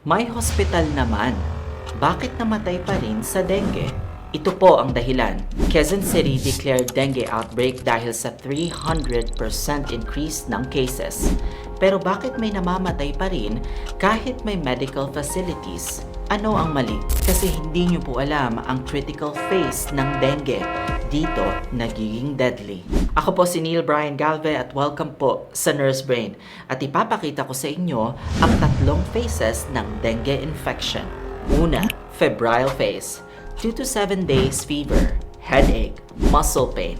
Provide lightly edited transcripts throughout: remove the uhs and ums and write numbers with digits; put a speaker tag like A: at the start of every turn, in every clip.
A: May hospital naman. Bakit namatay pa rin sa dengue? Ito po ang dahilan. Quezon City declared dengue outbreak dahil sa 300% increase ng cases. Pero bakit may namamatay pa rin kahit may medical facilities? Ano ang mali? Kasi hindi nyo po alam ang critical phase ng dengue. Dito, nagiging deadly. Ako po si Neil Brian Galve at welcome po sa Nurse Brain. At ipapakita ko sa inyo ang tatlong phases ng dengue infection. Una, febrile phase. 2 to 7 days fever, headache, muscle pain,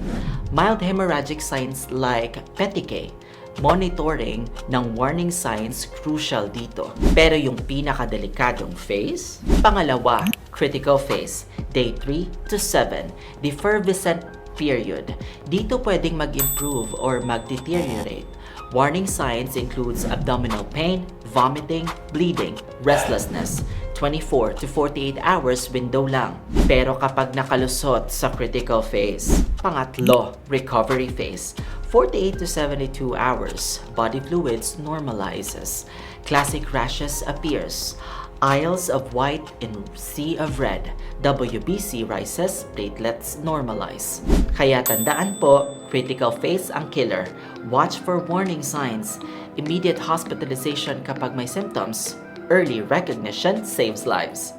A: mild hemorrhagic signs like petechiae. Monitoring ng warning signs crucial dito. Pero yung pinakadelikadong phase, pangalawa, critical phase, day 3 to 7, the effervescent period. Dito pwedeng mag-improve or mag-deteriorate. Warning signs includes abdominal pain, vomiting, bleeding, restlessness. 24 to 48 hours window lang. Pero kapag nakalusot sa critical phase, pangatlo, recovery phase. 48 to 72 hours, body fluids normalizes. Classic rashes appears. Isles of white in sea of red. WBC rises, platelets normalize. Kaya tandaan po, critical phase ang killer. Watch for warning signs. Immediate hospitalization kapag may symptoms. Early recognition saves lives.